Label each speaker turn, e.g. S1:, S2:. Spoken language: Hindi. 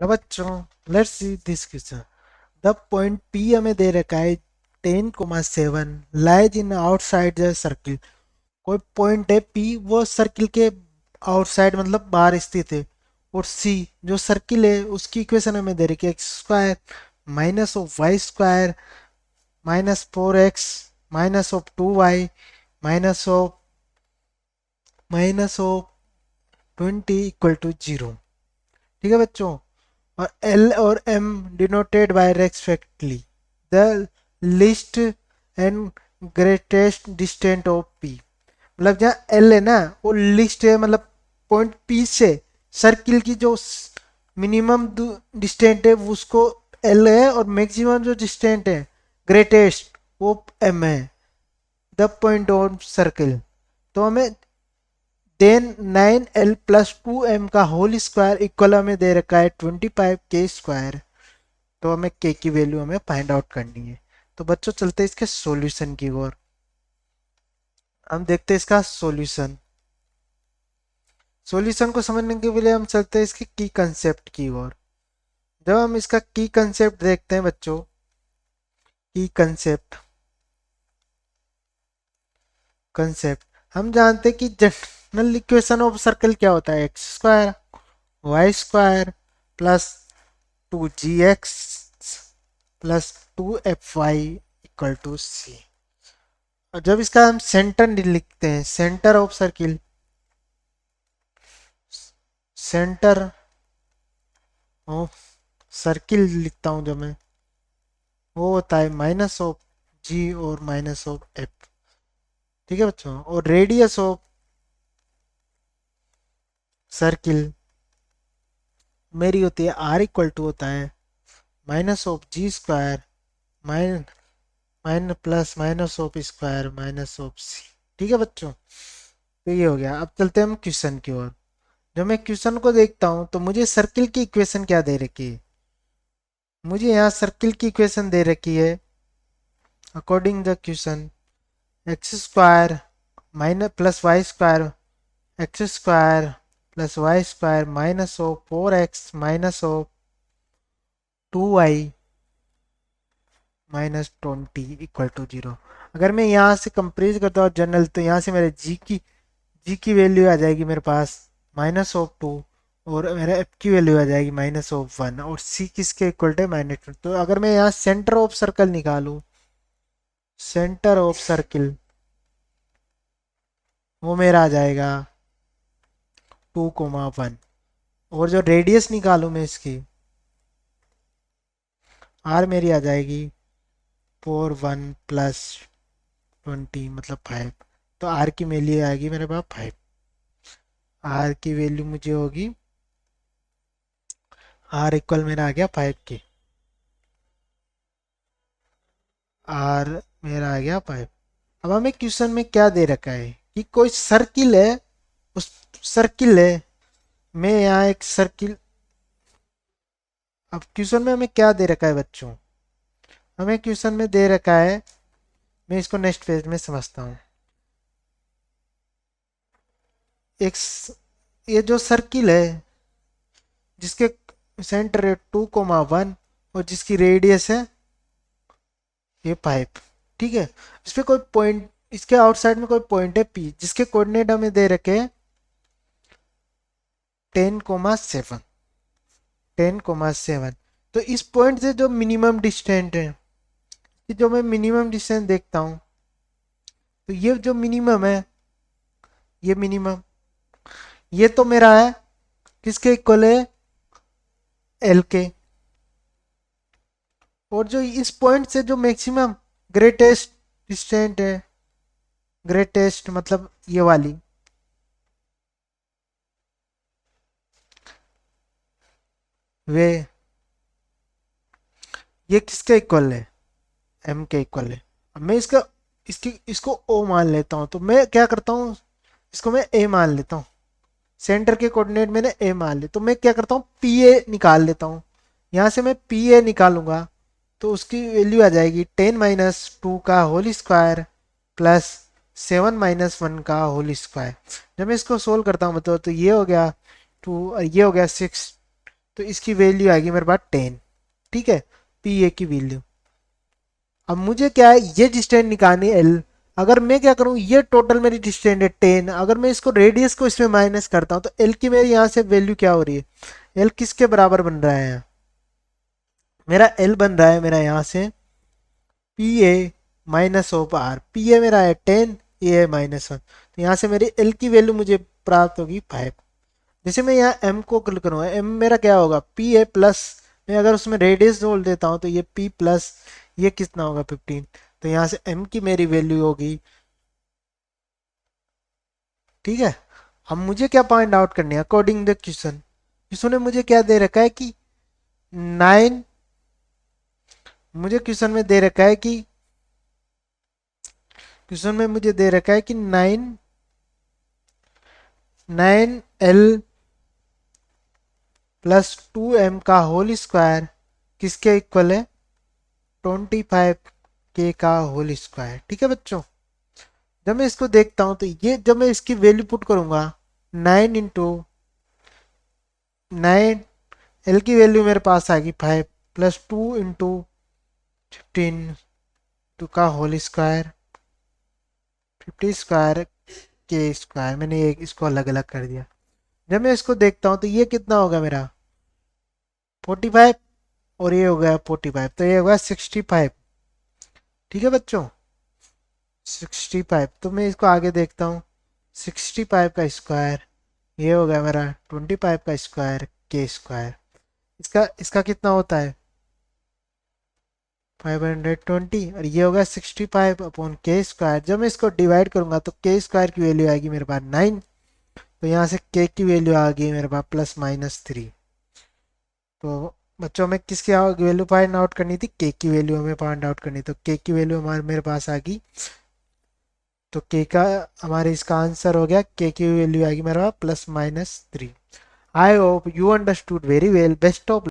S1: अब बच्चों let's see this question. The point P हमें दे रखा है 10,7 lies in outside the circle. कोई पॉइंट है पी, वो सर्किल के आउटसाइड मतलब बाहर स्थित है। और सी जो सर्किल है उसकी इक्वेशन हमें दे रखी है x square minus of y square minus 4x minus of 2y minus of 20 equal to 0। ठीक है बच्चों। और L और M denoted by respectively the list and greatest distant of P। मतलब जहाँ L है ना वो लिस्ट है, मतलब पॉइंट P से सर्किल की जो मिनिमम डिस्टेंट है वो उसको L है, और मैक्सिमम जो डिस्टेंट है ग्रेटेस्ट वो M है। द पॉइंट ऑन सर्किल, तो हमें देन 9L प्लस 2M का होल स्क्वायर इक्वल हमें दे रखा है 25K स्क्वायर। तो हमें K की वैल्यू हमें फाइंड आउट करनी है। तो बच्चों चलते हैं इसके सॉल्यूशन की ओर। हम देखते हैं इसका सॉल्यूशन। सॉल्यूशन को समझने के लिए हम चलते हैं इसके की कंसेप्ट की ओर। जब हम इसका की कंसेप्ट देखते हैं बच्चों, की कंसेप्ट कंसेप्ट हम जानते हैं कि जनरल इक्वेशन ऑफ सर्कल क्या होता है, x square y square plus 2gx plus 2fy equal to c. और जब इसका हम सेंटर लिखते हैं, centre of circle, centre of circle लिखता हूं जब मैं, वो होता है माइनस ऑफ जी और माइनस ऑफ एफ। ठीक है बच्चों। और रेडियस ऑफ सर्किल मेरी होती है आर इक्वल टू होता है minus of g square minus minus plus minus of square minus of c. ठीक है बच्चों। तो ये हो गया। अब चलते हैं हम क्वेश्चन की ओर। जब मैं क्वेश्चन को देखता हूं तो मुझे सर्किल की इक्वेशन क्या दे रखी है, मुझे यहाँ सर्किल की इक्वेशन दे रखी है according the question x square minus plus y square x square plus y square minus of 4x minus of 2y minus 20 equal to 0। अगर मैं यहाँ से कंपेयर करता हूँ जनरल, तो यहाँ से मेरे जी की वैल्यू आ जाएगी मेरे पास -2, और मेरा एफ की वैल्यू आ जाएगी -1, और सी किसके इक्वल है -2। तो अगर मैं यहाँ सेंटर ऑफ सर्कल निकालूं, सेंटर ऑफ सर्किल वो मेरा आ जाएगा 2,1। और जो रेडियस निकालूं मैं इसकी, आर मेरी आ जाएगी 4 1 प्लस 20 मतलब 5। तो आर की वैल्यू आएगी मेरे पास 5। आर की वैल्यू मुझे होगी, आर इक्वल मेरा आ गया 5 की। आर मेरा आ गया 5। अब हमें क्वेश्चन में क्या दे रखा है कि कोई सर्किल है, उस सर्किल है, मैं यहाँ एक सर्किल। अब क्वेश्चन में हमें क्या दे रखा है बच्चों, हमें क्वेश्चन में दे रखा है, मैं इसको नेक्स्ट पेज में समझता हूँ। एक ये जो सर्किल है जिसके सेंटर है 2,1 और जिसकी रेडियस है ये 5। ठीक है। इस पे कोई पॉइंट, इसके आउटसाइड में कोई पॉइंट है पी जिसके कोऑर्डिनेट हमें दे रखे हैं 10,7 10,7। तो इस पॉइंट से जो मिनिमम डिस्टेंस है, कि जो मैं मिनिमम डिस्टेंस देखता हूँ, तो ये जो मिनिमम है, ये मिनिमम, ये तो मेरा है किसके इक्वल है, एल के। और जो इस पॉइंट से जो मैक्सिमम ग्रेटेस्ट डिस्टेंस है, ग्रेटेस्ट मतलब ये वाली, वे ये किसके इक्वल है, एम के इक्वल है। अब मैं इसको ओ मान लेता हूँ। तो मैं क्या करता हूँ, इसको मैं ए मान लेता हूँ। सेंटर के कोऑर्डिनेट मैंने ए मान लिए, तो मैं क्या करता हूँ पी ए निकाल लेता हूँ। यहाँ से मैं पी ए निकालूंगा तो उसकी वैल्यू आ जाएगी 10 - 2 का होल स्क्वायर प्लस 7 - 1 का होल स्क्वायर। जब मैं इसको सोल्व करता हूँ तो ये हो गया 2 और ये हो गया 6, तो इसकी वैल्यू आएगी मेरे पास 10। ठीक है, पी ए की वैल्यू। अब मुझे क्या है, ये डिस्टेंस निकालनी एल। अगर मैं क्या करूं, ये टोटल मेरी डिस्टेंस है 10, अगर मैं इसको रेडियस को इसमें माइनस करता हूं तो एल की मेरी यहाँ से वैल्यू क्या हो रही है, एल किसके बराबर बन रहा है यहाँ, मेरा एल बन रहा है मेरा यहाँ से P A minus of R. P A मेरा है 10, ए है -1, तो यहाँ से मेरी एल की वैल्यू मुझे प्राप्त होगी 5। जैसे मैं यहाँ एम को क्लिक करूँगा, एम मेरा क्या होगा, पी ए प्लस, मैं अगर उसमें रेडियस जोड़ देता हूँ तो ये पी प्लस ये कितना होगा 15, तो यहाँ से एम की मेरी वैल्यू होगी। ठीक है, अब मुझे क्या पॉइंट आउट करनी है अकॉर्डिंग द क्वेश्चन। क्वेश्चन ने मुझे क्या दे रखा है कि 9, मुझे क्वेश्चन में दे रखा है कि, क्वेश्चन में मुझे दे रखा है कि 9L प्लस 2M का होल स्क्वायर किसके इक्वल है, 25K का होल स्क्वायर। ठीक है बच्चों, जब मैं इसको देखता हूं तो ये जब मैं इसकी वैल्यू पुट करूंगा 9 इंटू 9, एल की वैल्यू मेरे पास आएगी 5 प्लस 2 इंटू 15 टू का होल स्क्वायर 50 स्क्वायर के स्क्वायर। मैंने ये इसको अलग अलग कर दिया। जब मैं इसको देखता हूँ तो ये कितना होगा मेरा 45 और ये हो गया 45, तो ये होगा 65। ठीक है बच्चों, 65। तो मैं इसको आगे देखता हूँ, 65 का स्क्वायर ये हो गया मेरा 25 का स्क्वायर के स्क्वायर। इसका इसका कितना होता है 520, और ये होगा 65 अपॉन के स्क्वायर। जब मैं इसको डिवाइड करूंगा तो के स्क्वायर की वैल्यू आएगी मेरे पास 9, तो यहाँ से के की वैल्यू आ गई मेरे पास +-3। तो बच्चों में किसकी वैल्यू फाइंड आउट करनी थी, के की वैल्यू हमें फाइंड आउट करनी, तो के की वैल्यू हमारे मेरे पास आ गई। तो के का हमारे इसका आंसर हो गया, के की वैल्यू आएगी मेरे पास +-3। I hope you understood very well. Best of